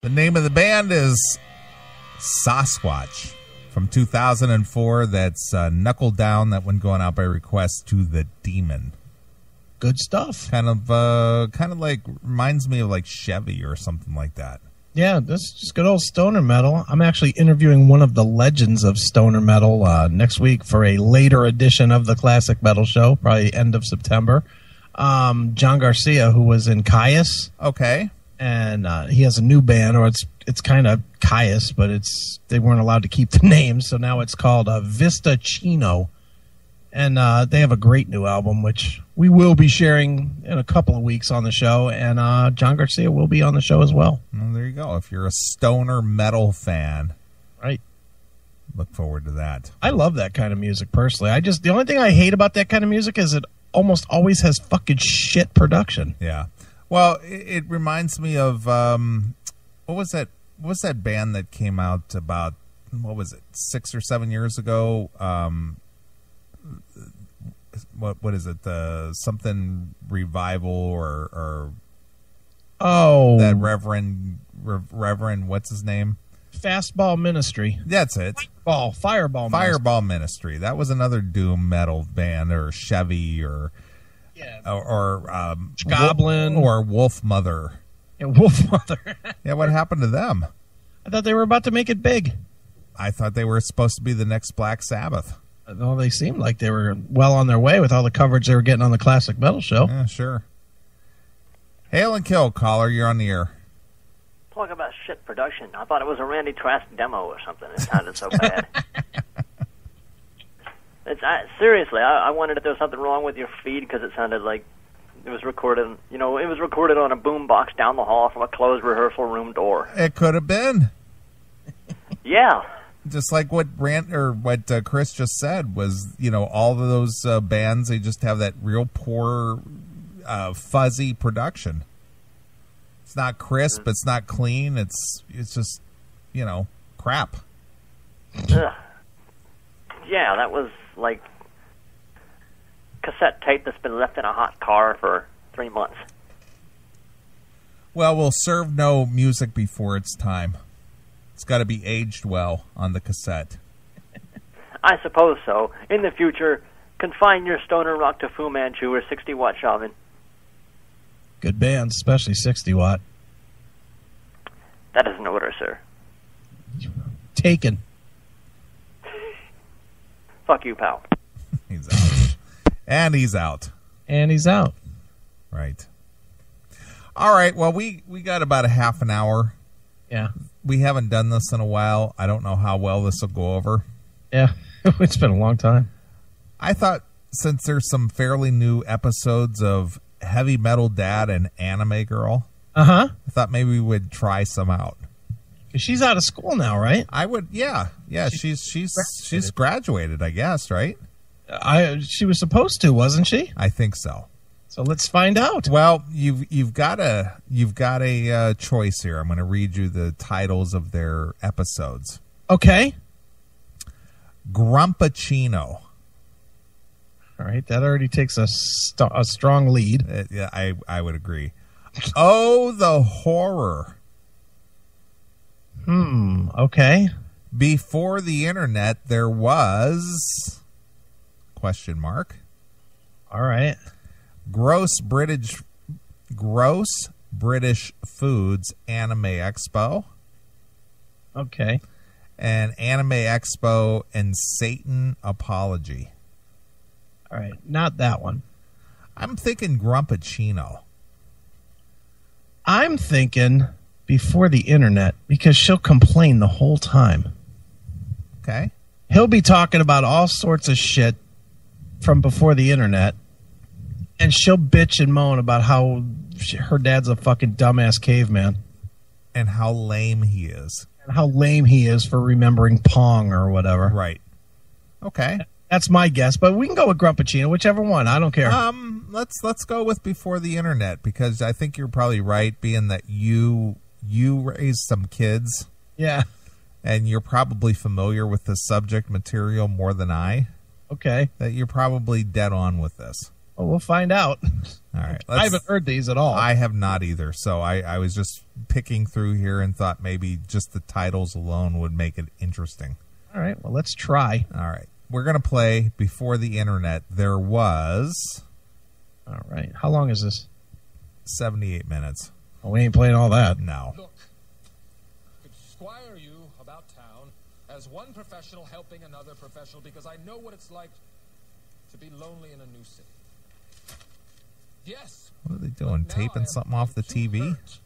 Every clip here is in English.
The name of the band is Sasquatch from 2004. That's Knuckle Down. That one going out by request to the Demon. Good stuff. Kind of like reminds me of like Chevy or something like that. Yeah, this is just good old stoner metal. I'm actually interviewing one of the legends of stoner metal next week for a later edition of the Classic Metal Show, probably end of September. John Garcia, who was in Caius. Okay. And he has a new band, or it's kind of Caius, but they weren't allowed to keep the name, so now it's called Vista Chino. And they have a great new album, which we will be sharing in a couple of weeks on the show. And John Garcia will be on the show as well. Well, there you go. If you're a stoner metal fan, right, look forward to that. I love that kind of music personally. The only thing I hate about that kind of music is it almost always has fucking shit production. Yeah. Well, it reminds me of what was that? What was that band that came out about 6 or 7 years ago? What is it? Something revival or that Reverend what's his name? Fastball Ministry. That's it. Fireball Ministry. That was another doom metal band, or Chevy, or Goblin, or Wolf Mother. Yeah, Wolf Mother. Yeah, what happened to them? I thought they were about to make it big. I thought they were supposed to be the next Black Sabbath. Well, they seemed like they were well on their way with all the coverage they were getting on the Classic Metal Show. Yeah, sure. Hail and kill, caller. You're on the air. Talk about shit production. I thought it was a Randy Trask demo or something. It sounded so bad. Seriously, I wondered if there was something wrong with your feed, because it sounded like it was recorded. It was recorded on a boom box down the hall from a closed rehearsal room door. It could have been. Yeah. Just like what Chris just said was, all of those bands, they just have that real poor, fuzzy production. It's not crisp. It's not clean. It's just, crap. Ugh. Yeah, that was like cassette tape that's been left in a hot car for 3 months. Well, we'll serve no music before its time. It's got to be aged well on the cassette. I suppose so. In the future, confine your stoner rock to Fu Manchu or 60-watt Chauvin. Good bands, especially 60-watt. That is an order, sir. Taken. Fuck you, pal. He's out. And he's out. And he's out. Right. All right. Well, we got about a half an hour. Yeah. We haven't done this in a while. I don't know how well this will go over. Yeah. It's been a long time. I thought, since there's some fairly new episodes of Heavy Metal Dad and Anime Girl, I thought maybe we would try some out. She's out of school now, right? I would, yeah. She's graduated, I guess, right? She was supposed to, wasn't she? I think so. So let's find out. Well, you've got a choice here. I'm going to read you the titles of their episodes. Okay. Grumpachino. All right, that already takes a strong lead. Yeah, I would agree. Oh, the horror. Okay. Before the internet, there was ... All right. Gross British Foods Anime Expo. Okay. And Anime Expo and Satan Apology. All right, not that one. I'm thinking Grumpachino. I'm thinking Before the Internet, because she'll complain the whole time. Okay. He'll be talking about all sorts of shit from before the Internet, and she'll bitch and moan about how her dad's a fucking dumbass caveman. And how lame he is. And how lame he is for remembering Pong or whatever. Right. Okay. That's my guess, but we can go with Grumpachino, whichever one. I don't care. Let's go with Before the Internet, because I think you're probably right, being that you raised some kids. Yeah. And you're probably familiar with the subject material more than I. Okay. That you're probably dead on with this. Well, we'll find out. All right. I haven't heard these at all. I have not either. So I was just picking through here and thought maybe just the titles alone would make it interesting. All right. Well, let's try. All right. We're going to play Before the Internet. There was... All right. How long is this? 78 minutes. Oh, we ain't playing all that. No. Look, I could squire you about town as one professional helping another professional because I know what it's like to be lonely in a new city. Yes. What are they doing? Taping something off the TV? Hurt,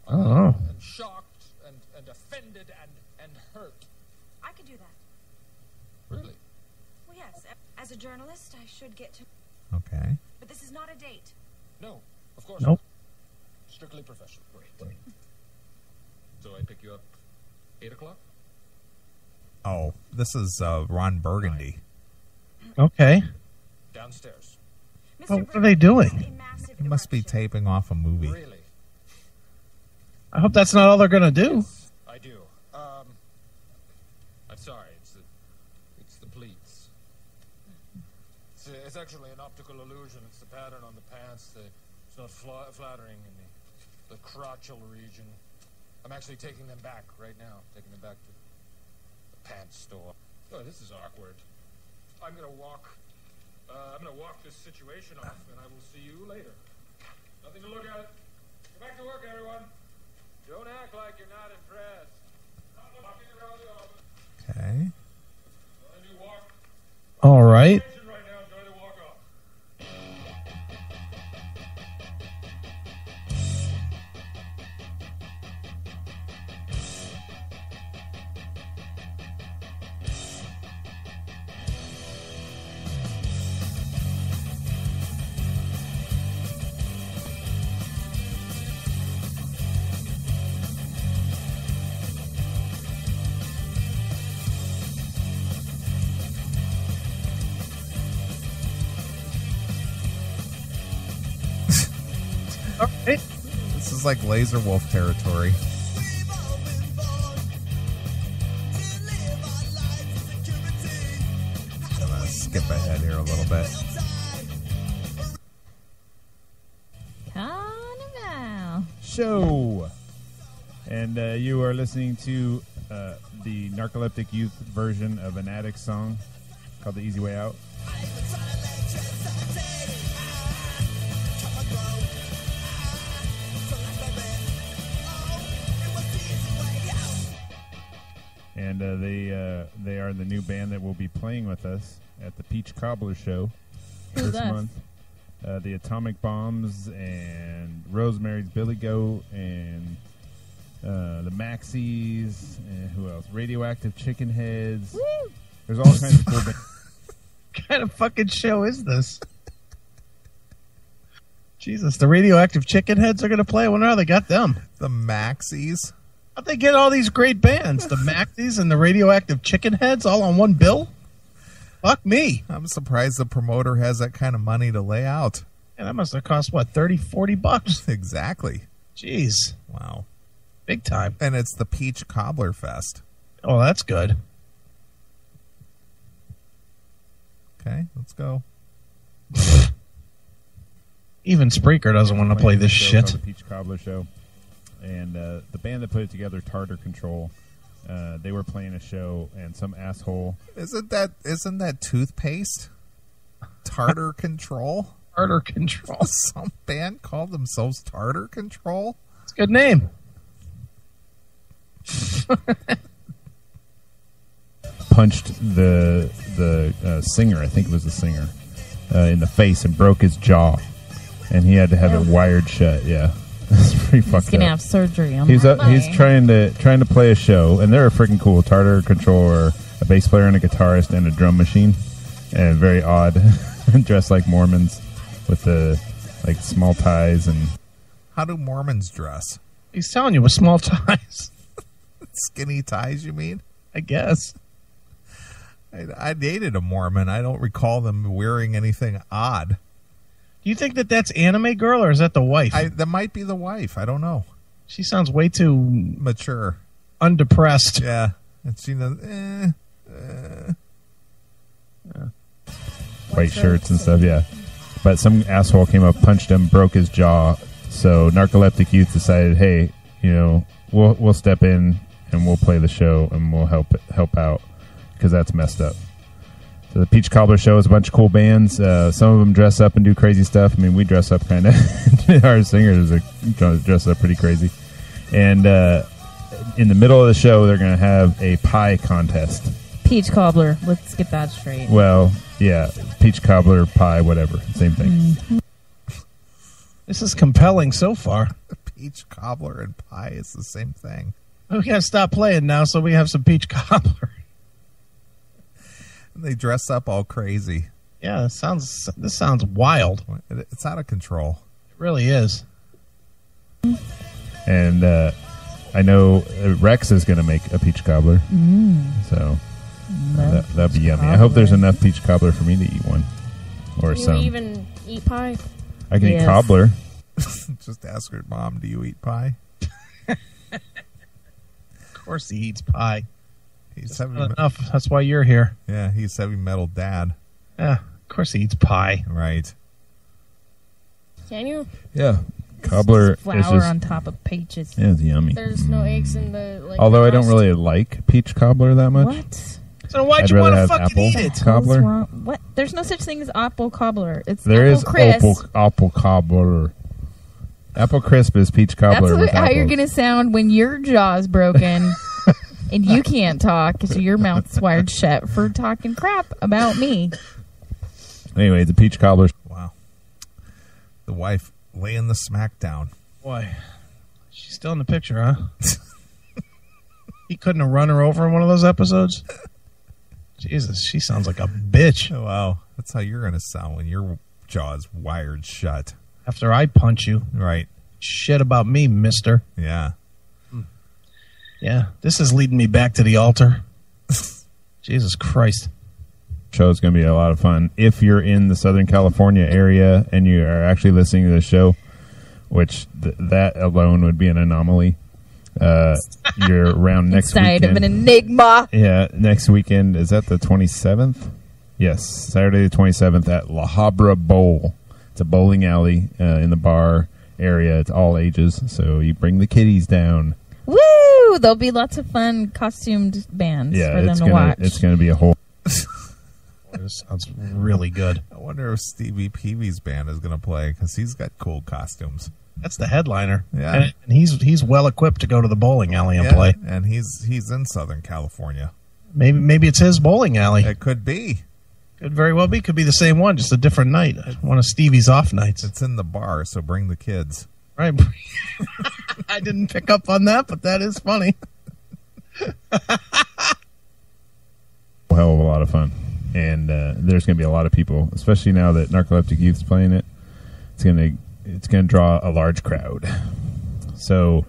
I don't know. and shocked and offended and hurt. I could do that. Really? Well, yes. As a journalist, I should get to... Okay. But this is not a date. No, of course Nope. not. Strictly professional. Great. So I pick you up 8 o'clock? Oh, this is Ron Burgundy. Okay. Downstairs. Well, what are they doing? He must be taping off a movie. Really? I hope that's not all they're going to do. Yes, I do. I'm sorry. It's the pleats. It's actually an optical illusion. It's the pattern on the pants. It's not flattering in the crotchal region. I'm actually taking them back right now. Taking them back to the pants store. Oh, this is awkward. I'm gonna walk this situation off, and I will see you later. Nothing to look at. Go back to work, everyone. Don't act like you're not impressed. Not walking around the office. Okay. You walk. All right. Right now, enjoy the walk off. All right. This is like Laser Wolf territory. I'm going to skip ahead here a little bit. Carnival. Show. And you are listening to the Narcoleptic Youth version of an Addict song called The Easy Way Out. And they are the new band that will be playing with us at the Peach Cobbler Show Who's this us? month. The Atomic Bombs and Rosemary's Billy Goat and the Maxies and who else? Radioactive Chicken Heads. Woo! There's all kinds of cool bands. What kind of fucking show is this? Jesus, the Radioactive Chicken Heads are going to play. I wonder how they got them. The Maxies. How'd they get all these great bands? The Maxies and the Radioactive Chicken Heads all on one bill? Fuck me. I'm surprised the promoter has that kind of money to lay out. And that must have cost, what, 30, 40 bucks? Exactly. Jeez. Wow. Big time. And it's the Peach Cobbler Fest. Oh, that's good. Okay, let's go. Even Spreaker doesn't want to play this Show called shit. The Peach Cobbler Show. And the band that put it together, Tartar Control, they were playing a show, and some asshole. Isn't that toothpaste? Tartar Control? Tartar Control. Some band called themselves Tartar Control? It's a good name. Punched the singer, I think it was the singer, in the face and broke his jaw, and he had to have it wired shut. Yeah, it's pretty fucked He's gonna up. have surgery on He's that he's leg. trying to play a show, and they're freaking cool. Tartar Control are a bass player and a guitarist and a drum machine, and very odd, dressed like Mormons with the like small ties and. How do Mormons dress? He's telling you with small ties, Skinny ties, you mean? I guess. I dated a Mormon. I don't recall them wearing anything odd. Do you think that that's Anime Girl, or is that the wife? That might be the wife. I don't know. She sounds way too Mature. undepressed. Yeah. And she knows, White shirts and stuff, yeah. but some asshole came up, punched him, broke his jaw. So Narcoleptic Youth decided, hey, we'll step in and we'll play the show and we'll help out because that's messed up. So the Peach Cobbler Show is a bunch of cool bands. Some of them dress up and do crazy stuff. I mean, we dress up kind of. Our singers dress up pretty crazy. And in the middle of the show, they're going to have a pie contest. Peach cobbler. Let's get that straight. Well, yeah, peach cobbler, pie, whatever. Same thing. Mm-hmm. This is compelling so far. Peach cobbler and pie is the same thing. We got to stop playing now so we have some peach cobbler. They dress up all crazy. Yeah, this sounds wild. It's out of control. It really is. And I know Rex is going to make a peach cobbler. So that'd be yummy. I hope there's enough peach cobbler for me to eat one. Or Can some. you even eat pie? I can eat cobbler. Just ask her, Mom, do you eat pie? Of course he eats pie. He's not enough. That's why you're here. Yeah, he's heavy metal dad. Yeah, of course he eats pie. Right. Can you? Yeah. Cobbler It's flour is just, on top of peaches. yeah, it's yummy. There's no eggs in the Although I crust. don't really like peach cobbler that much. What? So why'd I'd you want rather to have fucking apple. eat it? Cobbler? What's wrong? What? There's no such thing as apple cobbler. It's There apple is crisp. apple cobbler. Apple crisp is peach cobbler. That's with how you're apples. going to sound when your jaw's broken and you can't talk because your mouth's wired shut for talking crap about me. Anyway, the peach cobbler. Wow. The wife laying the smack down. Boy, she's still in the picture, huh? He couldn't have run her over in one of those episodes? Jesus, she sounds like a bitch. Oh, wow. That's how you're going to sound when your jaw's wired shut. After I punch you. Right. Shit about me, mister. Yeah. Yeah, this is leading me back to the altar. Jesus Christ. Show is going to be a lot of fun. If you're in the Southern California area and you are actually listening to the show, which that alone would be an anomaly, you're around next Inside weekend. of an enigma. Yeah, next weekend. Is that the 27th? Yes, Saturday the 27th at La Habra Bowl. It's a bowling alley in the bar area. It's all ages, so you bring the kiddies down. Woo! There'll be lots of fun costumed bands for them to watch. It's going to be a whole... This sounds really good. I wonder if Stevie Peavy's band is going to play because he's got cool costumes. That's the headliner. Yeah. And he's well equipped to go to the bowling alley and play. And he's in Southern California. Maybe it's his bowling alley. It could be. Could very well be. Could be the same one, just a different night. One of Stevie's off nights. It's in the bar, so bring the kids. Right. I didn't pick up on that, but that is funny. hell of a lot of fun. And there's going to be a lot of people, especially now that Narcoleptic Youth's playing it. It's going to draw a large crowd. So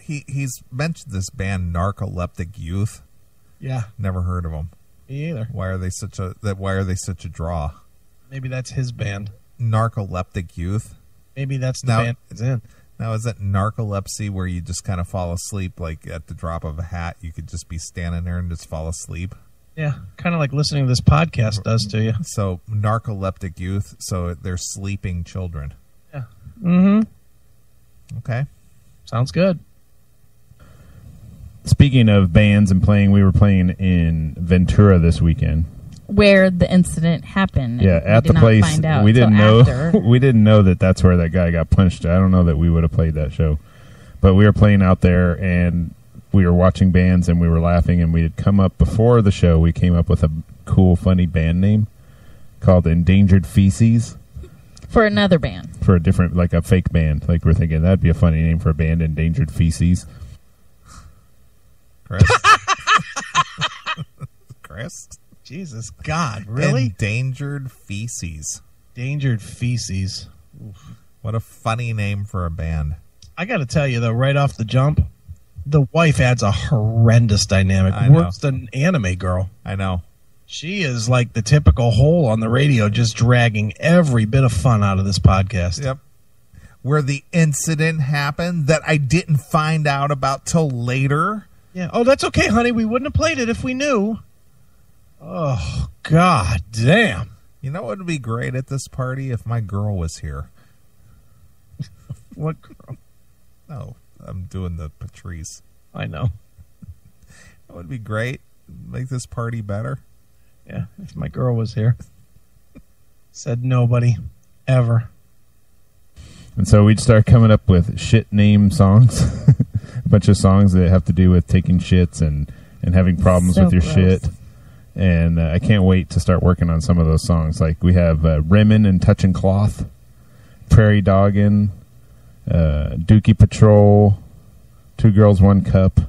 he's mentioned this band Narcoleptic Youth. Yeah. Never heard of them. Me either. Why are they such a draw? Maybe that's his band. Narcoleptic Youth. Maybe that's the band it's in. Now, is that narcolepsy where you just kind of fall asleep, like at the drop of a hat? You could just be standing there and just fall asleep. Yeah, kind of like listening to this podcast does to you. So, narcoleptic youth, so they're sleeping children. Yeah. Mm-hmm. Okay. Sounds good. Speaking of bands and playing, we were playing in Ventura this weekend. Where the incident happened. Yeah, at the place. We didn't know. We didn't know that that's where that guy got punched. I don't know that we would have played that show, but we were playing out there and we were watching bands and we were laughing. And we had come up before the show. We came up with a cool, funny band name called Endangered Feces for another band. For a different, like a fake band. Like we're thinking that'd be a funny name for a band, Endangered Feces. Chris. Chris. Jesus God, really? Endangered Feces. Endangered Feces. Oof. What a funny name for a band. I got to tell you, though, right off the jump, the wife adds a horrendous dynamic. Worse than Anime Girl. I know. She is like the typical hole on the radio, just dragging every bit of fun out of this podcast. Yep. Where the incident happened that I didn't find out about till later. Yeah. Oh, that's okay, honey. We wouldn't have played it if we knew. Oh, God damn. You know what would be great at this party if my girl was here? What girl? No, I'm doing the Patrice. I know. That would be great. Make this party better. Yeah, if my girl was here. Said nobody. Ever. And so we'd start coming up with shit name songs. A bunch of songs that have to do with taking shits and having problems with your gross. shit. And I can't wait to start working on some of those songs. Like we have Rimmin' and Touching Cloth, Prairie Doggin', Dookie Patrol, Two Girls, One Cup.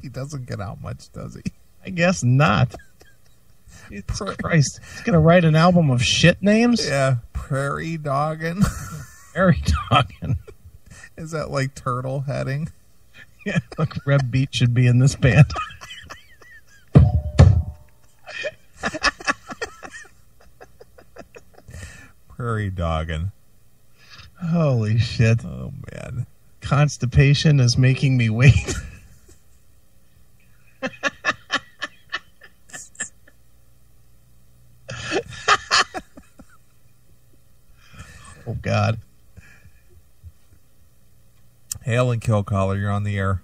He doesn't get out much, does he? I guess not. Jesus Christ. He's going to write an album of shit names? Yeah, Prairie Doggin'. Prairie Doggin'. Is that like turtle heading? Yeah, look, Reb Beach should be in this band. Prairie Doggin'. Holy shit. Oh, man. Constipation is making me wait. Oh, God. Hail and kill caller, you're on the air.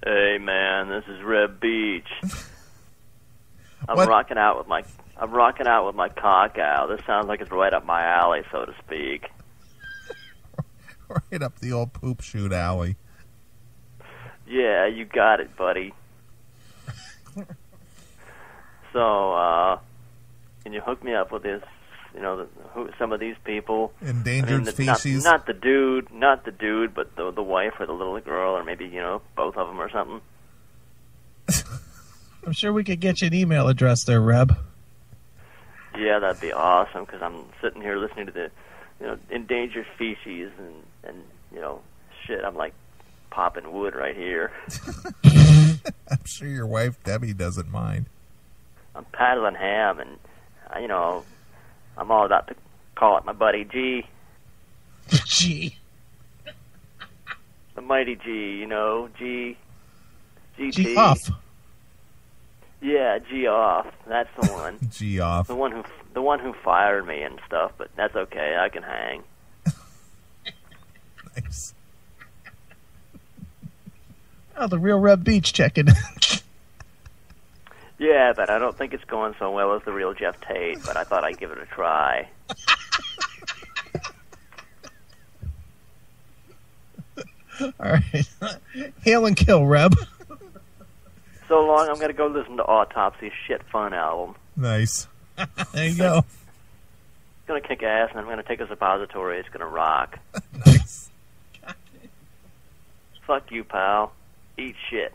Hey man, this is Reb Beach. I'm What? rocking out with my cock out. This sounds like it's right up my alley, so to speak. Right up the old poop shoot alley. Yeah, you got it, buddy. So, can you hook me up with this? You know, some of these people. Endangered species. Not the dude, but the wife or the little girl, or maybe both of them or something. I'm sure we could get you an email address there, Reb. Yeah, that'd be awesome. Because I'm sitting here listening to the, endangered species and shit. I'm like popping wood right here. I'm sure your wife Debbie doesn't mind. I'm paddling ham, and I'm all about to call it my buddy G. G. The mighty G, G. GT. G off. Yeah, G off. That's the one. G off. The one who fired me and stuff, but that's okay. I can hang. Nice. Oh, the real Reb Beach checking. Yeah, but I don't think it's going so well as the real Jeff Tate, but I thought I'd give it a try. All right. Hail and kill, Reb. So long, I'm going to go listen to Autopsy's Shit Fun album. Nice. There you go. It's going to kick ass, and I'm going to take a suppository. It's going to rock. Nice. Fuck you, pal. Eat shit.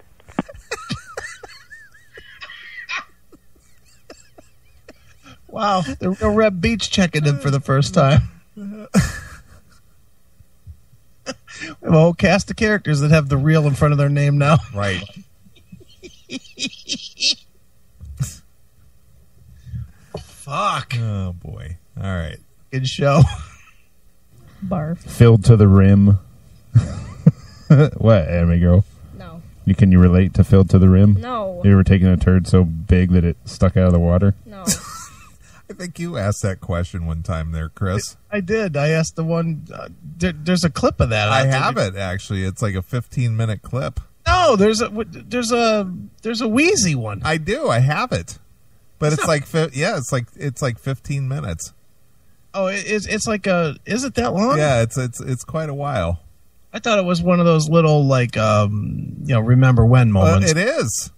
Wow, the real Reb Beach checking in for the first time. We have a whole cast of characters that have the real in front of their name now. Right. Fuck. Oh, boy. All right. Good show. Barf. Filled to the rim. What, anime girl? No. Can you relate to filled to the rim? No. You ever taken a turd so big that it stuck out of the water? No. I think you asked that question one time there, Chris. I did. I asked the one. There's a clip of that. I have it, actually. It's like a 15-minute clip. No, there's a wheezy one. I do. I have it. But it's like 15 minutes. Oh, it's like a. Is it that long? Yeah, it's quite a while. I thought it was one of those little remember when moments. It is.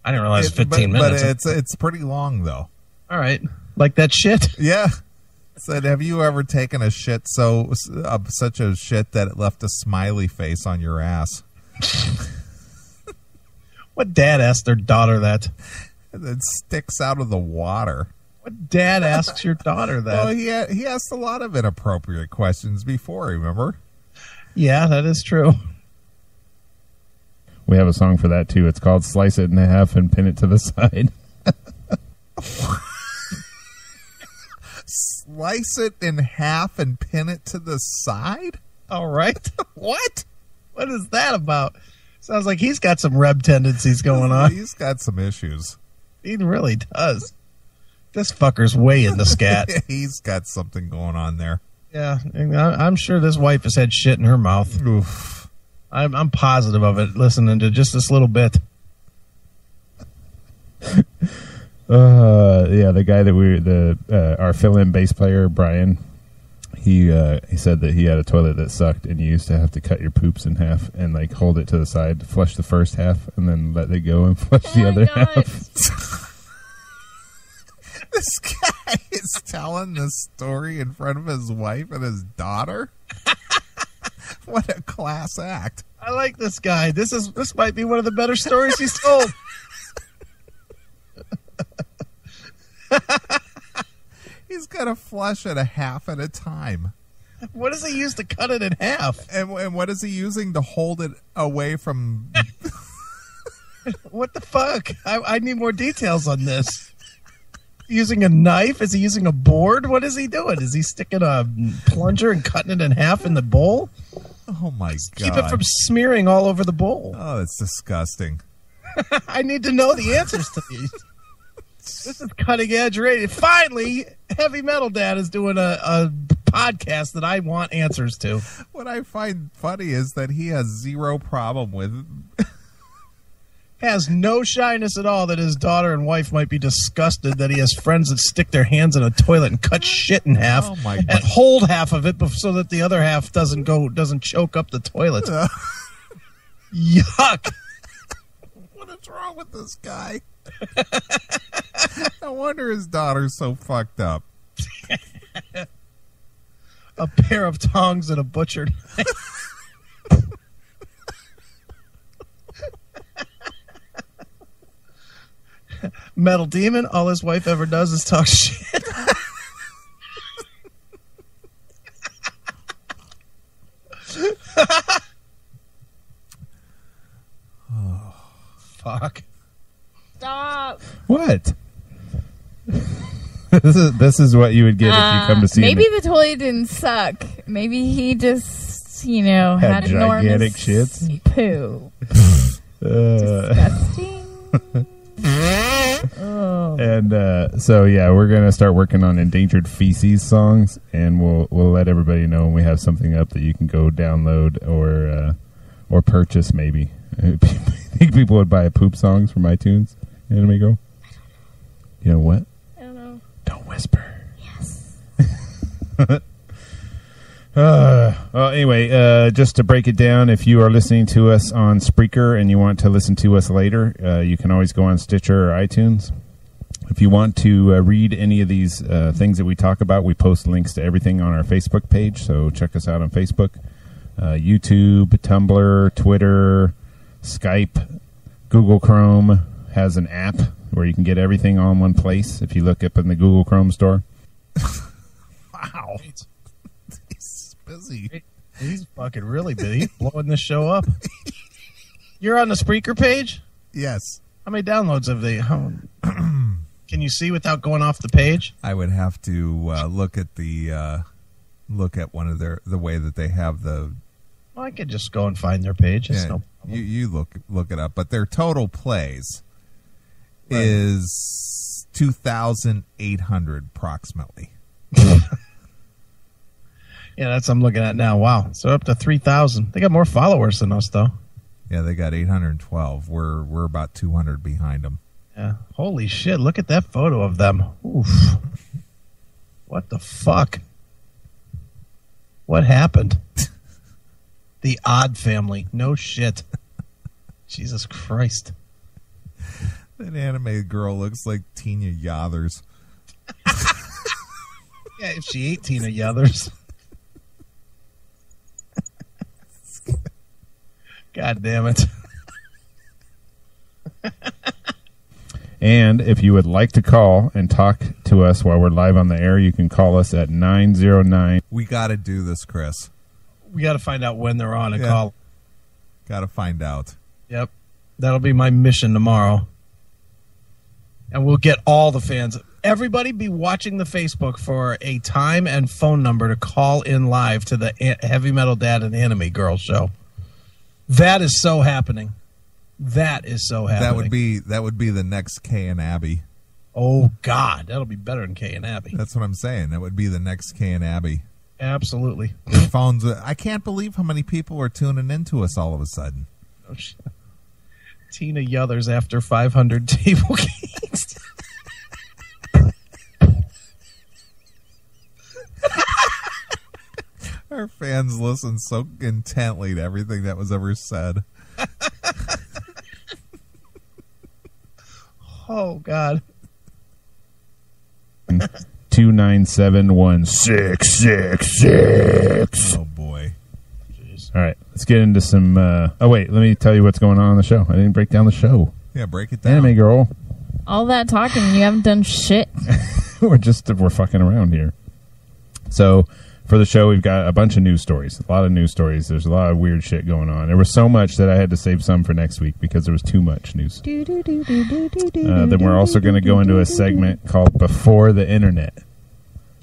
I didn't realize 15 minutes. But it's pretty long though. All right, like that shit. Yeah. Said, have you ever taken a shit such a shit that it left a smiley face on your ass? What dad asked their daughter that? It sticks out of the water. What dad asks your daughter that? Well, he asked a lot of inappropriate questions before, remember? Yeah, that is true. We have a song for that, too. It's called Slice It in Half and Pin It to the Side. Slice it in half and pin it to the side? All right. What? What is that about? Sounds like he's got some Reb tendencies going on. He's got some issues. He really does. This fucker's way into scat. He's got something going on there. Yeah, I'm sure this wife has had shit in her mouth. Oof. I'm positive of it, listening to just this little bit. Yeah, the guy that our fill-in bass player, Brian, he said that he had a toilet that sucked, and you used to have to cut your poops in half and like hold it to the side, flush the first half, and then let it go and flush the other half. This guy is telling this story in front of his wife and his daughter. What a class act! I like this guy. This might be one of the better stories he's told. He's got to flush it a half at a time. What does he use to cut it in half? And what is he using to hold it away from? What the fuck? I need more details on this. Using a knife? Is he using a board? What is he doing? Is he sticking a plunger and cutting it in half in the bowl? Oh my God! Keep it from smearing all over the bowl. Oh, that's disgusting. I need to know the answers to these. This is cutting edge radio. Finally, Heavy Metal Dad is doing a podcast that I want answers to. What I find funny is that he has zero problem with. Has no shyness at all that his daughter and wife might be disgusted that he has friends that stick their hands in a toilet and cut shit in half and hold half of it so that the other half doesn't choke up the toilet. Yuck. What is wrong with this guy? No wonder his daughter's so fucked up. A pair of tongs and a butcher knife. Metal Demon, all his wife ever does is talk shit. Oh, fuck. Stop. What? This is what you would get if you come to see maybe me. the toilet didn't suck. Maybe he just, Had had enormous gigantic shits? poo. Disgusting. Oh. And so yeah, we're gonna start working on endangered feces songs, and we'll let everybody know when we have something up that you can go download or purchase. Maybe I think people would buy poop songs from iTunes. Anime Girl, you know what? I don't know. Don't whisper. Yes. Well, anyway, just to break it down, if you are listening to us on Spreaker and you want to listen to us later, you can always go on Stitcher or iTunes. If you want to read any of these things that we talk about, we post links to everything on our Facebook page, so check us out on Facebook, YouTube, Tumblr, Twitter, Skype, Google Chrome has an app where you can get everything all in one place if you look up in the Google Chrome store. Wow. He's busy. He's fucking really busy. He's blowing this show up. You're on the Spreaker page? Yes. How many downloads have they? Can you see without going off the page? I would have to look at one of the way that they have the. Well, I could just go and find their page. It's no problem. You look it up, but their total plays is 2,800 approximately. Yeah, that's what I'm looking at now. Wow, so up to 3,000. They got more followers than us, though. Yeah, they got 812. We're about 200 behind them. Yeah. Holy shit! Look at that photo of them. Oof. What the fuck? What happened? The Odd Family. No shit. Jesus Christ. That anime girl looks like Tina Yothers. Yeah, if she ate Tina Yothers. God damn it. And if you would like to call and talk to us while we're live on the air, you can call us at 909. We got to do this, Chris. We got to find out when they're on and call. Got to find out. Yep. That'll be my mission tomorrow. And we'll get all the fans. Everybody be watching the Facebook for a time and phone number to call in live to the Heavy Metal Dad and Anime Girl show. That is so happening. That is so happening. That would be the next Kay and Abby. Oh, God. That'll be better than Kay and Abby. That's what I'm saying. That would be the next Kay and Abby. Absolutely. Their phones. I can't believe how many people are tuning into us all of a sudden. Oh, shit. Tina Yothers after 500 table cakes. Our fans listen so intently to everything that was ever said. Oh, God. 2971666. Oh, boy. Jeez. All right, let's get into some. Oh wait, let me tell you what's going on the show. I didn't break down the show. Yeah, break it down. Anime girl. All that talking, you haven't done shit. we're fucking around here. So for the show, we've got a bunch of news stories. A lot of news stories. There's a lot of weird shit going on. There was so much that I had to save some for next week because there was too much news. Then we're also going to go into a segment called Before the Internet.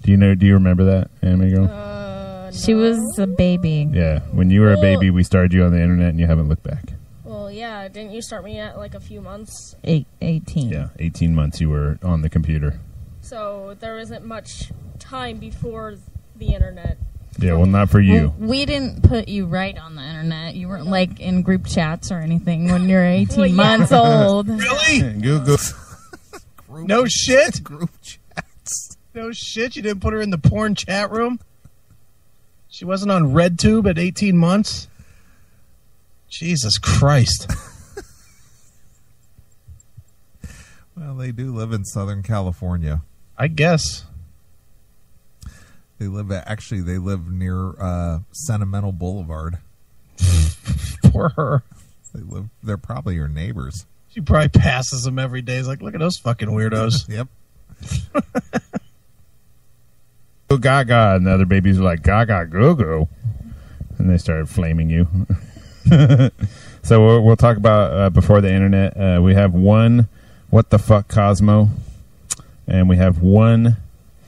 Do you remember that, Anime girl? She was a baby. Yeah, when you were a baby, we started you on the internet and you haven't looked back. Well, yeah, didn't you start me at like a few months? 18. Yeah, 18 months you were on the computer. So there isn't much time before the internet. Yeah, well, not for you. Well, we didn't put you right on the internet. You weren't like in group chats or anything when you're 18 Well, yeah. months old. Really? Google. No shit? Group chats. No shit? You didn't put her in the porn chat room? She wasn't on RedTube at 18 months? Jesus Christ. Well, they do live in Southern California. I guess. They live near Sentimental Boulevard. Poor her. They're probably your neighbors. She probably passes them every day. It's like, look at those fucking weirdos. Yep. Go Gaga, and the other babies were like, Gaga, go. And they started flaming you. So we'll talk about Before the Internet. We have one What the Fuck Cosmo, and we have one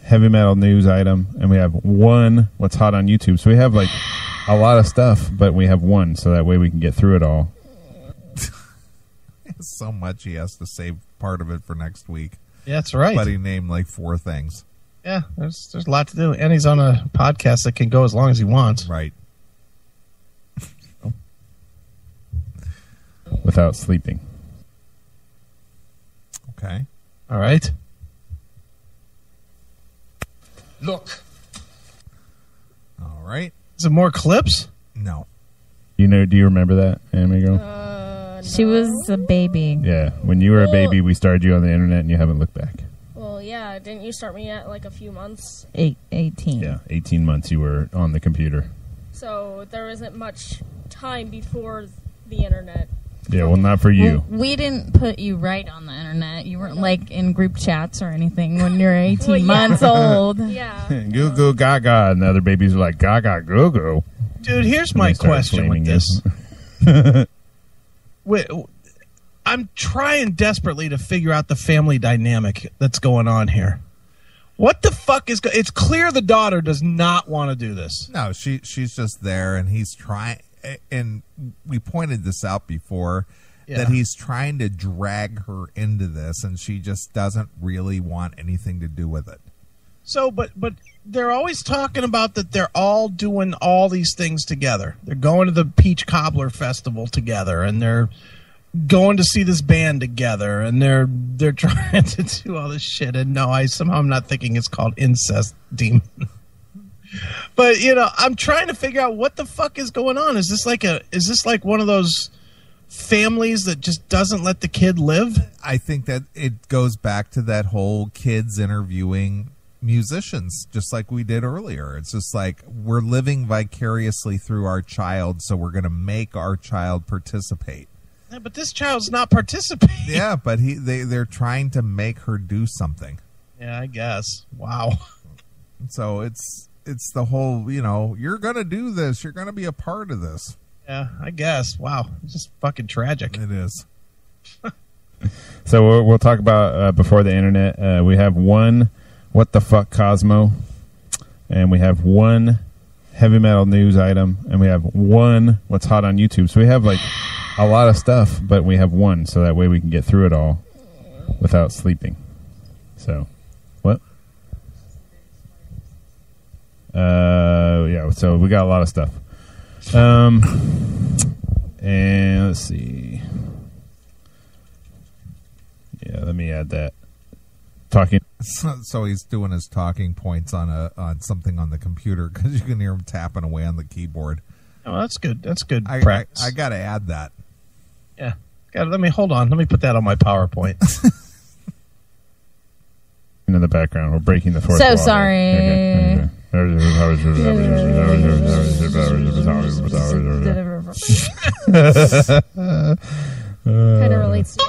heavy metal news item, and we have one What's Hot on YouTube. So we have like a lot of stuff, but we have one, so that way we can get through it all. So much he has to save part of it for next week. Yeah, that's right. But he named like 4 things. Yeah, there's a lot to do. And he's on a podcast that can go as long as he wants. Right. Without sleeping. Okay. All right. Look. All right. Is it more clips? No. Do you remember that, Anime girl? She was a baby. Yeah, when you were a baby, we started you on the internet and you haven't looked back. Well, yeah, didn't you start me at like a few months? 18. Yeah, 18 months you were on the computer. So there isn't much time before the internet. Yeah, well, not for you. Well, we didn't put you right on the internet. You weren't like in group chats or anything when you're 18 Well, yeah. months old. Yeah. Goo goo gaga, and the other babies were like Gaga go go. Dude, here's my question with this. Wait, I'm trying desperately to figure out the family dynamic that's going on here. What the fuck is it's clear the daughter does not want to do this. No, she's just there, and he's trying. And we pointed this out before, that he's trying to drag her into this, and she just doesn't really want anything to do with it. So, but they're always talking about that they're all doing all these things together. They're going to the Peach Cobbler Festival together, and they're going to see this band together, and they're trying to do all this shit. And no, I'm not thinking it's called incest, demon. But I'm trying to figure out what the fuck is going on. Is this like one of those families that just doesn't let the kid live? I think that it goes back to that whole kids interviewing musicians, just like we did earlier. It's just like we're living vicariously through our child, so we're going to make our child participate. Yeah, but this child's not participating. Yeah, but they're trying to make her do something. Yeah, I guess. Wow. So it's the whole, you're going to do this. You're going to be a part of this. Yeah, I guess. Wow. It's just fucking tragic. It is. So we'll talk about Before the Internet. We have one What the Fuck Cosmo, and we have one heavy metal news item, and we have one What's Hot on YouTube. So we have like a lot of stuff, but we have one, so that way we can get through it all without sleeping. So, what? Yeah, so we got a lot of stuff. And let's see. Yeah, let me add that. Talking. So he's doing his talking points on something on the computer because you can hear him tapping away on the keyboard. Oh, that's good. That's good practice. I got to add that. Yeah. Hold on. Let me put that on my PowerPoint. In the background, we're breaking the fourth So wall. sorry. Kind of relates to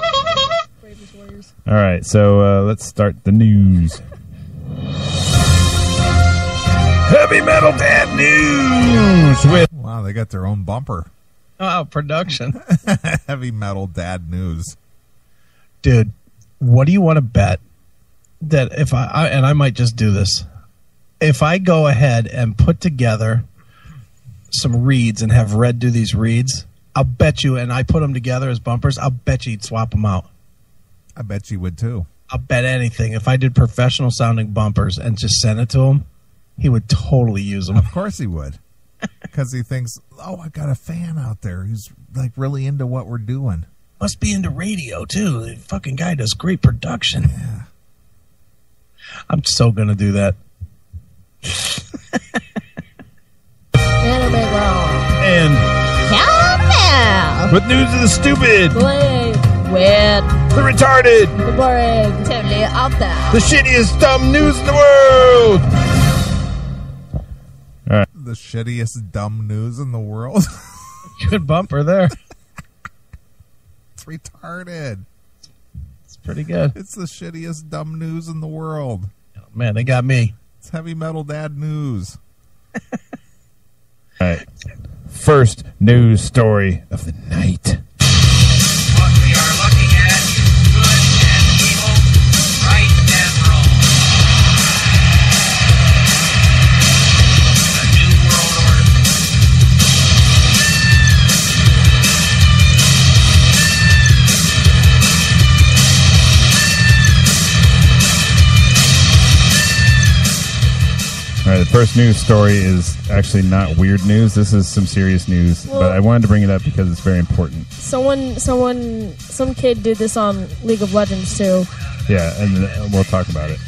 Bravest Warriors. All right, so let's start the news. Heavy Metal Dad News with... Wow, they got their own bumper. Oh, production. Heavy Metal Dad News. Dude, what do you want to bet that if I might just do this, if I go ahead and put together some reeds and have Red do these reeds, I'll bet you, and I put them together as bumpers, I'll bet you he'd swap them out. I bet you would too. I'll bet anything. If I did professional sounding bumpers and just sent it to him, he would totally use them. Of course he would. Because he thinks, oh, I got a fan out there who's like really into what we're doing. Must be into radio too. The fucking guy does great production. Yeah. I'm so going to do that. And Caramel. with news of the stupid, Weird. the retarded, The boring. Totally out there. the shittiest dumb news in the world. The shittiest dumb news in the world. Good bumper there. It's retarded. It's pretty good. It's the shittiest dumb news in the world. Oh, man, they got me. It's Heavy Metal Dad News. All right, first news story of the night. What we are looking at is good and evil, right and wrong. The New World Order. All right, the first news story is actually not weird news. This is some serious news, but I wanted to bring it up because it's very important. Some kid did this on League of Legends too. Yeah, and we'll talk about it.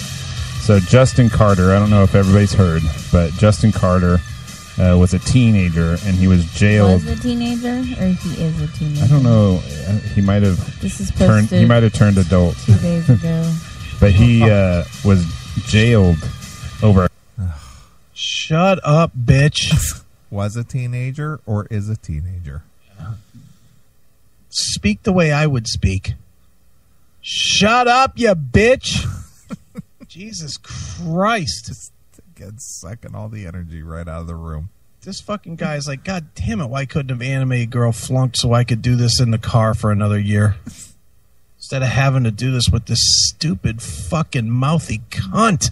So Justin Carter, I don't know if everybody's heard, but Justin Carter was a teenager, and he was jailed. Was a teenager, or he is a teenager? I don't know. He might have This is turned. posted He might have turned adult, 2 days ago. but he was jailed over. Shut up, bitch. Was a teenager or is a teenager? Speak the way I would speak. Shut up, you bitch. Jesus Christ. Just gets sucking all the energy right out of the room. This fucking guy is like, God damn it, why couldn't an anime girl flunked so I could do this in the car for another year? Instead of having to do this with this stupid fucking mouthy cunt.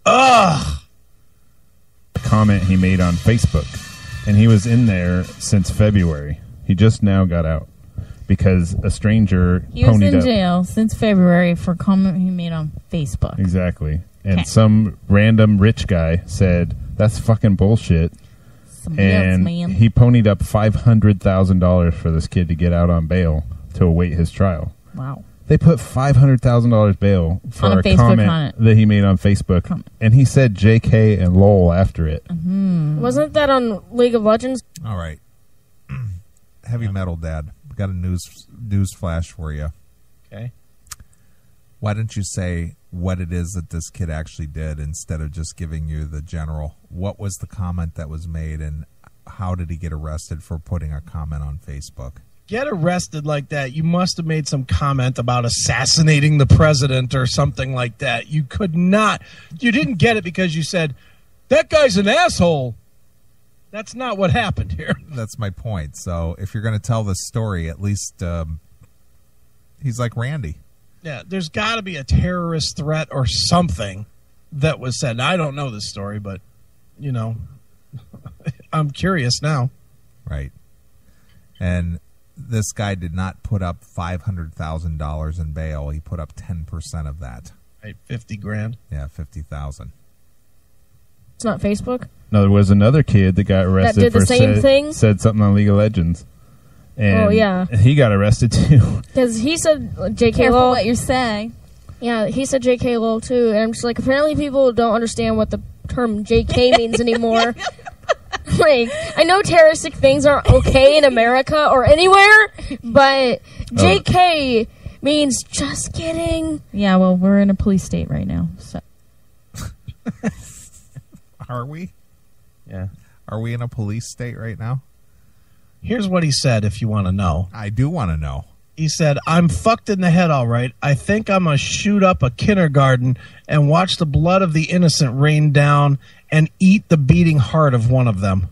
Ugh. Comment he made on Facebook, and he was in there since February. He just now got out because a stranger He was ponied in up. jail since February for a comment he made on Facebook. Exactly, and Okay. some random rich guy said that's fucking bullshit, Somebody else, and man. he ponied up $500,000 for this kid to get out on bail to await his trial. Wow. They put $500,000 bail for On a a Facebook comment that he made on Facebook, Comment. and he said JK and LOL after it. Wasn't that on League of Legends? All right. Heavy Metal Dad. Got a news flash for you. Okay. Why don't you say what it is that this kid actually did instead of just giving you the general? What was the comment that was made, and how did he get arrested for putting a comment on Facebook? Get arrested like that. You must have made some comment about assassinating the president or something like that. You could not. You didn't get it because you said, that guy's an asshole. That's not what happened here. That's my point. So if you're going to tell this story, at least he's like Randy. Yeah, there's got to be a terrorist threat or something that was said. I don't know this story, but, you know, I'm curious now. Right. And this guy did not put up $500,000 in bail. He put up 10% of that. Right, $50,000. Yeah, 50,000. It's not Facebook. No, there was another kid that got arrested did the for same thing? said something on League of Legends. And Oh, yeah. he got arrested too. Because he said J.K. Careful Lowell. what you say. Yeah, he said J.K. Lowell too, and I'm just like, apparently people don't understand what the term J.K. means anymore. Like, I know terroristic things aren't okay in America or anywhere, but J.K. means just kidding. Yeah, well, we're in a police state right now, so. Are we? Yeah. Are we in a police state right now? Here's what he said, if you want to know. I do want to know. He said, I'm fucked in the head, all right. I think I'm going to shoot up a kindergarten and watch the blood of the innocent rain down and eat the beating heart of one of them.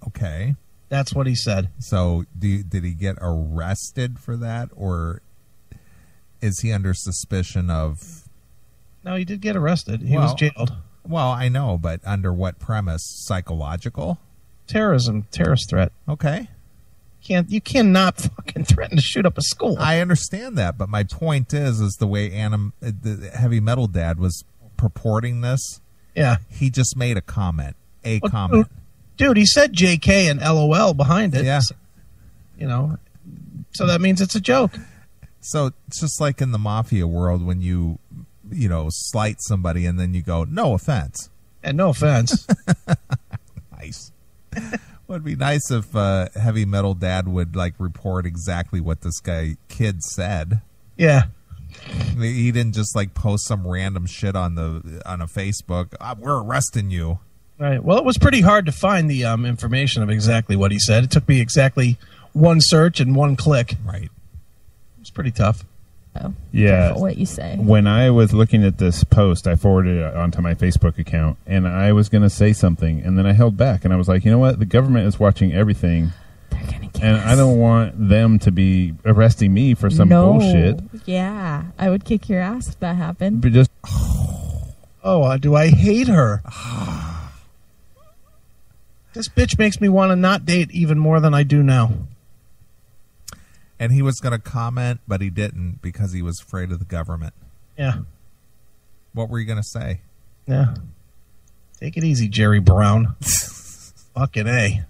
Okay. That's what he said. So did he get arrested for that, or is he under suspicion of... No, he did get arrested. He Well- was jailed. Well, I know, but under what premise? Psychological? Terrorism, terrorist threat. Okay. You cannot fucking threaten to shoot up a school. I understand that, but my point is the way the Heavy Metal Dad was purporting this, Yeah. he just made a comment. Well, Comment. Dude, he said JK and LOL behind it. Yeah. So, you know, so that means it's a joke. So it's just like in the mafia world when you slight somebody and then you go, no offense. And no offense. Nice. Would be nice if Heavy Metal Dad would like report exactly what this kid said. Yeah. He didn't just like post some random shit on a Facebook. We're arresting you. Right. Well, it was pretty hard to find the information of exactly what he said. It took me exactly one search and one click. Right. It was pretty tough. Oh, Yeah. careful what you say. When I was looking at this post, I forwarded it onto my Facebook account, and I was going to say something, and then I held back, and I was like, you know what? The government is watching everything, They're gonna get and us. I don't want them to be arresting me for some bullshit. Yeah, I would kick your ass if that happened. But just Oh, do I hate her? This bitch makes me want to not date even more than I do now. And he was going to comment, but he didn't because he was afraid of the government. Yeah. What were you going to say? Yeah. Take it easy, Jerry Brown. Fucking A.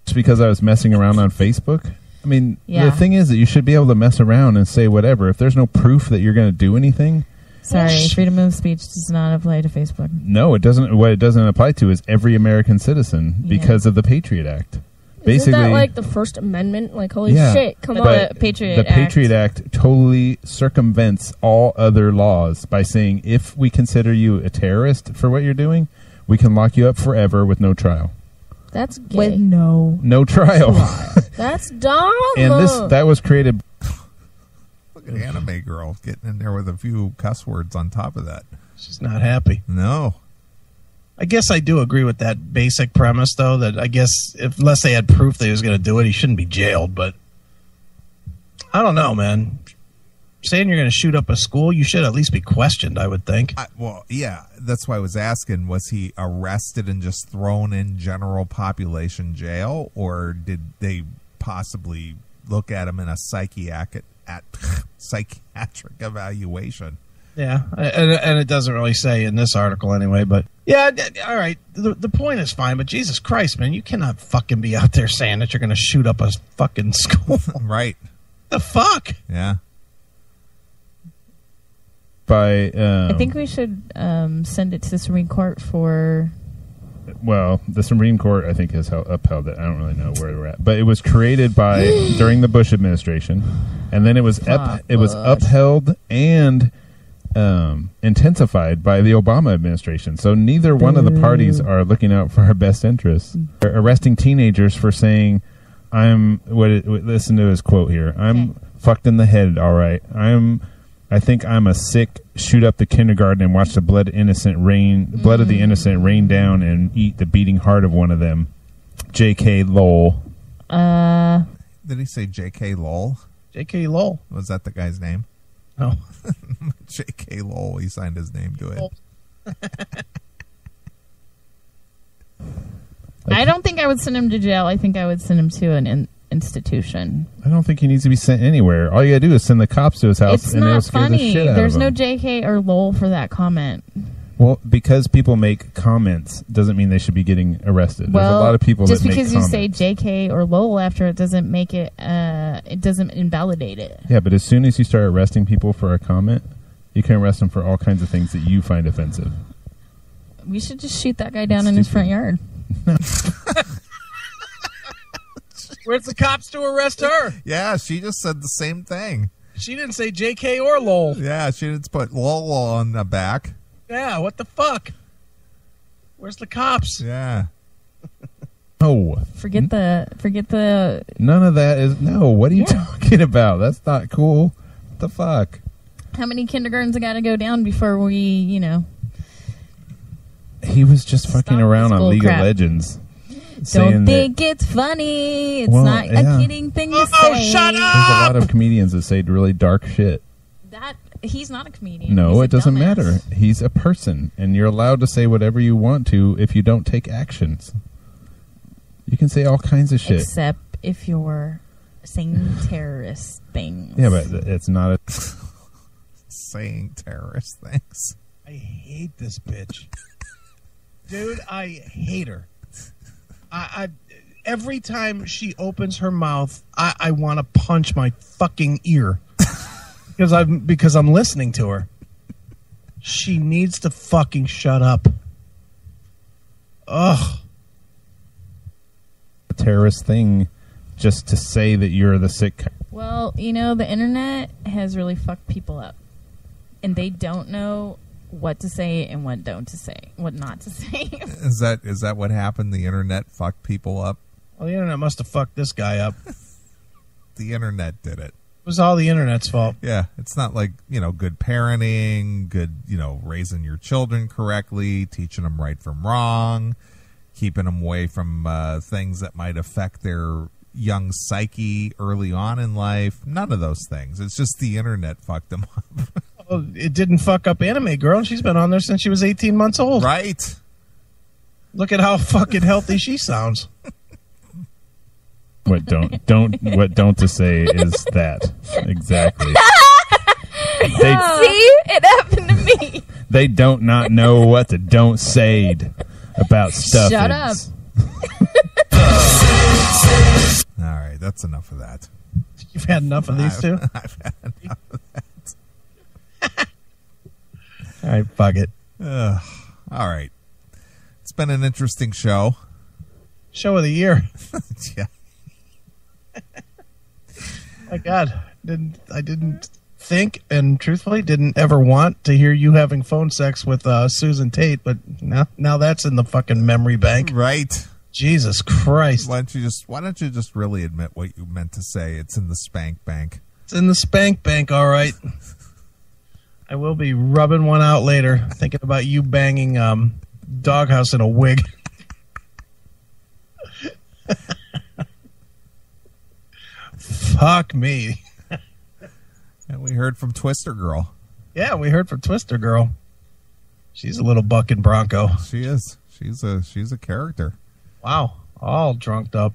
it's because I was messing around on Facebook. I mean, Yeah. the thing is that you should be able to mess around and say whatever. If there's no proof that you're going to do anything, Sorry, freedom of speech does not apply to Facebook. no, it doesn't. What it doesn't apply to is every American citizen because of the Patriot Act. Isn't that like the First Amendment? Like, holy Yeah, shit, come but on. the Patriot the Act. Patriot Act totally circumvents all other laws by saying if we consider you a terrorist for what you're doing, we can lock you up forever with no trial. That's gay. With no trial. That's dumb. And that was created. Look at Anime Girl getting in there with a few cuss words on top of that. She's not happy. No. I guess I do agree with that basic premise, though, that I guess unless they had proof that he was going to do it, he shouldn't be jailed. But I don't know, man. Saying you're going to shoot up a school, you should at least be questioned, I would think. Well, yeah, that's why I was asking, was he arrested and just thrown in general population jail, or did they possibly look at him in a psychiatric evaluation? Yeah, and it doesn't really say in this article anyway, but yeah, all right. The point is fine, but Jesus Christ, man, you cannot fucking be out there saying that you're going to shoot up a fucking school. Right. The fuck? Yeah. I think we should send it to the Supreme Court for... Well, the Supreme Court, I think, has upheld it. I don't really know where we're at. But it was created during the Bush administration, and then it was upheld and intensified by the Obama administration. So neither one of the parties are looking out for our best interests. They're arresting teenagers for saying, listen to his quote here, I'm fucked in the head, all right. I think I'm a sick, shoot up the kindergarten and watch the blood of the innocent rain down and eat the beating heart of one of them. J.K. Lowell. Did he say J.K. Lowell? J.K. Lowell. Was that the guy's name? No. J.K. Lowell. He signed his name to it. I don't think I would send him to jail. I think I would send him to an institution. I don't think he needs to be sent anywhere. All you gotta do is send the cops to his house, It's and they'll not scare the funny. shit out There's of no him. JK or lol for that comment. Well, because people make comments doesn't mean they should be getting arrested. Well, There's a lot of people just that make because you comments. say JK or lol after it doesn't make it. It doesn't invalidate it. Yeah, but as soon as you start arresting people for a comment, you can arrest them for all kinds of things that you find offensive. We should just shoot that guy down in his front yard. Where's the cops to arrest her? Yeah, she just said the same thing. She didn't say JK or lol. Yeah, she didn't put lol on the back. Yeah, what the fuck? Where's the cops? Yeah. No. Forget the. None of that is... No, what are you talking about? That's not cool. What the fuck? How many kindergartens I got to go down before we, He was just fucking Stop around this on bull League crap. of Legends. Don't saying think it's funny. It's Well, not yeah. a kidding thing to Oh, say. shut There's a up! lot of comedians that say really dark shit. He's not a comedian. No, He's a it doesn't dumbass. matter. He's a person, and you're allowed to say whatever you want to if you don't take actions. You can say all kinds of shit. Except if you're saying terrorist things. Yeah, but it's not a... Saying terrorist things. I hate this bitch. Dude, I hate her. I every time she opens her mouth, I want to punch my fucking ear. because I'm listening to her. She needs to fucking shut up. Ugh. a terrorist thing just to say that you're the sick kind. Well, the internet has really fucked people up. And they don't know what to say and what not to say. Is that what happened? The internet fucked people up? Well, the internet must have fucked this guy up. It The internet did it. was all the internet's fault. Yeah, it's not like, good parenting, good, raising your children correctly, teaching them right from wrong, keeping them away from things that might affect their young psyche early on in life. None of those things. It's just the internet fucked them up. Well, it didn't fuck up Anime Girl. She's been on there since she was 18 months old. Right? Look at how fucking healthy she sounds. What don't to say is that. Exactly. See? It happened to me. They don't not know what to don't say about stuff. Shut up. All right, that's enough of that. You've had enough of these two? I've had enough of that. All right, fuck it. All right. It's been an interesting show. Show of the year. Yeah. My God. I didn't think and truthfully didn't ever want to hear you having phone sex with Susan Tate, but now that's in the fucking memory bank. Right. Jesus Christ. Why don't you just really admit what you meant to say? It's in the spank bank. It's in the spank bank, all right. I will be rubbing one out later, thinking about you banging Doghouse in a wig. Fuck me. And we heard from Twister Girl. Yeah, we heard from Twister Girl. She's a little bucking bronco. She is. She's a character. Wow, all drunked up.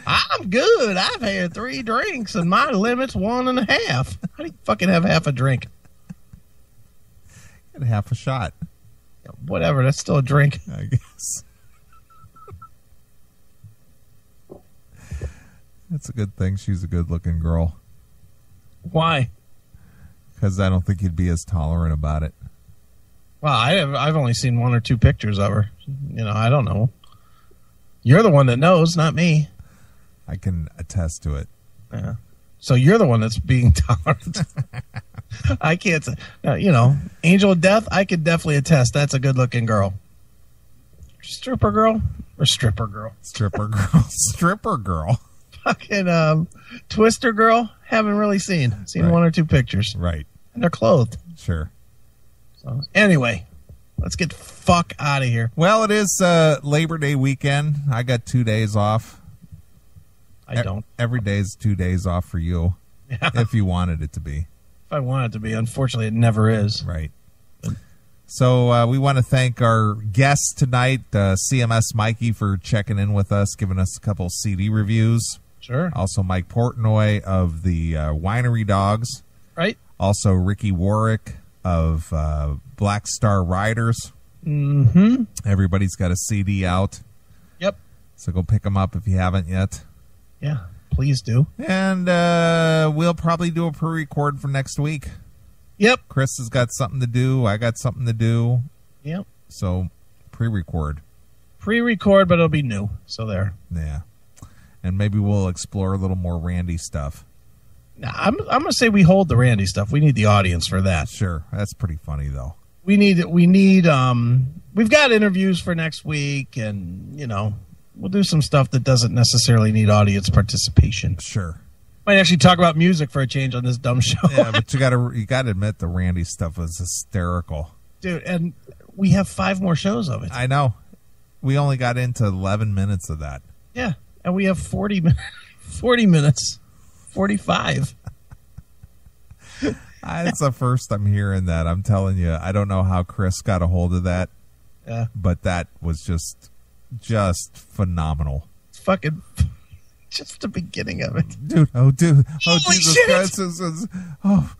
I'm good. I've had 3 drinks and my limit's 1.5. How do you fucking have half a drink? And half a shot, Whatever, that's still a drink. I guess. That's a good thing. She's a good-looking girl. Why? Because I don't think you'd be as tolerant about it. Well, I've only seen 1 or 2 pictures of her. I don't know. You're the one that knows, not me. I can attest to it. Yeah. So you're the one that's being tolerant. I can't say. Angel of Death, I could definitely attest. That's a good-looking girl. Stripper girl? Or stripper girl? Stripper girl. Stripper girl. Fucking Twister girl, haven't really seen. Right. 1 or 2 pictures. Right. And they're clothed. Sure. So anyway, let's get the fuck out of here. Well, it is Labor Day weekend. I got 2 days off. I don't. Every day is 2 days off for you. Yeah. If you wanted it to be. If I want it to be. Unfortunately, it never is. Right. So we want to thank our guest tonight, CMS Mikey, for checking in with us, giving us a couple CD reviews. Sure. Also Mike Portnoy of the Winery Dogs. Right. Also Ricky Warwick of Black Star Riders. Mm-hmm. Everybody's got a CD out. Yep. So go pick them up if you haven't yet. Yeah, please do. And we'll probably do a pre-record for next week. Yep. Chris has got something to do. I got something to do. Yep. So pre-record. Pre-record, but it'll be new. So there. Yeah. And maybe we'll explore a little more Randy stuff. Now, I'm going to say we hold the Randy stuff. We need the audience for that. Sure. That's pretty funny, though. We've got interviews for next week, and, we'll do some stuff that doesn't necessarily need audience participation. Sure. Might actually talk about music for a change on this dumb show. Yeah, but you gotta admit the Randy stuff was hysterical. Dude, and we have 5 more shows of it. I know. We only got into 11 minutes of that. Yeah, and we have 40 minutes. 45. It's the first I'm hearing that. I'm telling you, I don't know how Chris got a hold of that. Yeah. But that was just phenomenal. It's fucking just the beginning of it. Dude. Oh, Jesus shit. Christ. Oh.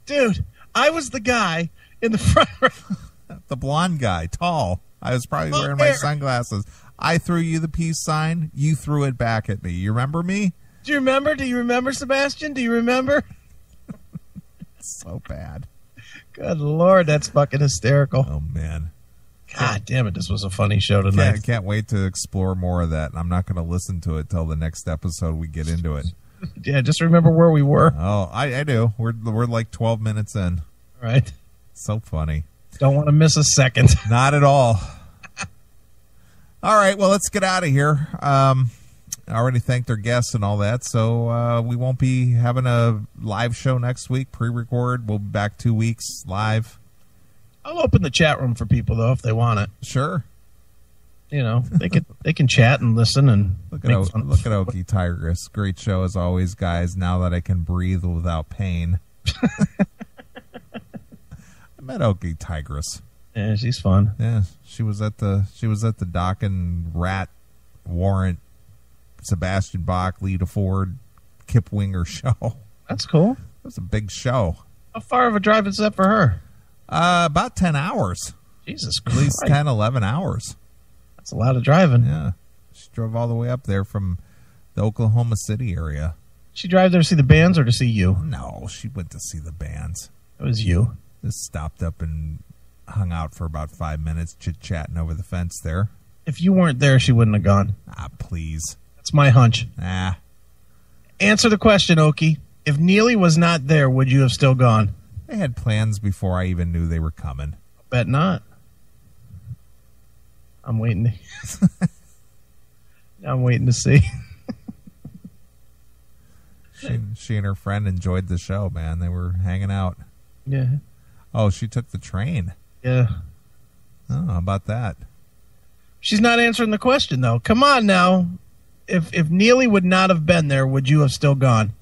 Dude, I was the guy in the front row. The blonde guy, tall. I was probably wearing my sunglasses. I threw you the peace sign. You threw it back at me. You remember me? Do you remember, Sebastian? Do you remember? So bad. Good Lord, that's fucking hysterical. Oh, man. God damn it, this was a funny show tonight. I can't wait to explore more of that. I'm not going to listen to it till the next episode we get into it. Yeah, just remember where we were. Oh, I do. We're like 12 minutes in. Right. So funny. Don't want to miss a second. Not at all. All right, well, let's get out of here. I already thanked our guests and all that, so we won't be having a live show next week, pre-record. We'll be back 2 weeks live. I'll open the chat room for people, though, if they want it. Sure. They can chat and listen and look at Okie Tigress. Great show as always, guys. Now that I can breathe without pain. I met Okie Tigress. Yeah, she's fun. Yeah, she was at the Doc and Rat Warrant Sebastian Bach, Lita Ford, Kip Winger show. That's cool. It was a big show. How far of a drive is that for her? About 10 hours. Jesus At Christ. least 10, 11 hours. That's a lot of driving. Yeah. She drove all the way up there from the Oklahoma City area. She drive there to see the bands or to see you? No, she went to see the bands. It was you. Just stopped up and hung out for about 5 minutes, chit-chatting over the fence there. If you weren't there, she wouldn't have gone. Ah, please. That's my hunch. Ah. Answer the question, Okie. If Neeley was not there, would you have still gone? They had plans before I even knew they were coming. Bet not. I'm waiting to see. She and her friend enjoyed the show, man. They were hanging out. Yeah. Oh, she took the train. Yeah. Oh, how about that? She's not answering the question, though. Come on now. If Neeley would not have been there, would you have still gone?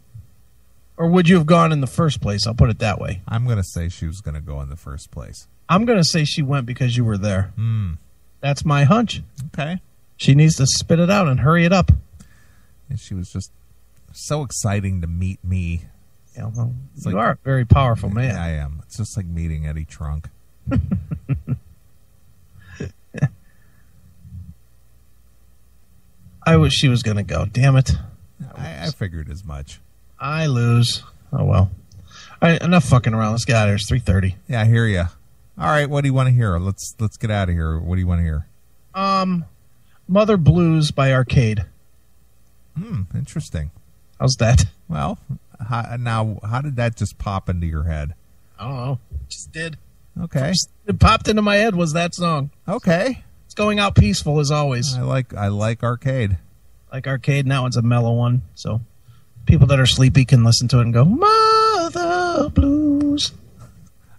Or would you have gone in the first place? I'll put it that way. I'm going to say she was going to go in the first place. I'm going to say she went because you were there. That's my hunch. Okay. She needs to spit it out and hurry it up. And she was just so exciting to meet me. Yeah, well, you are a very powerful man. I am. It's just like meeting Eddie Trunk. I wish she was going to go. Damn it. I figured as much. I lose. Oh, well. All right, enough fucking around. Let's get out of here. It's 3:30. Yeah, I hear you. All right, what do you want to hear? Let's get out of here. What do you want to hear? Mother Blues by Arcade. Interesting. How's that? Well, how did that just pop into your head? I don't know. Just did. Okay. It popped into my head was that song. Okay. It's going out peaceful as always. I like Arcade. Like Arcade, and that one's a mellow one. So people that are sleepy can listen to it and go, Mother Blues.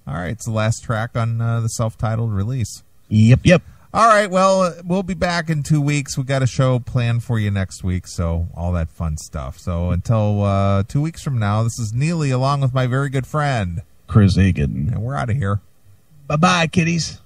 All right, it's the last track on the self-titled release. Yep. All right, well, we'll be back in 2 weeks. We got a show planned for you next week, so all that fun stuff. So until 2 weeks from now, this is Neeley along with my very good friend Chris Egan. and we're out of here. Bye-bye, kiddies.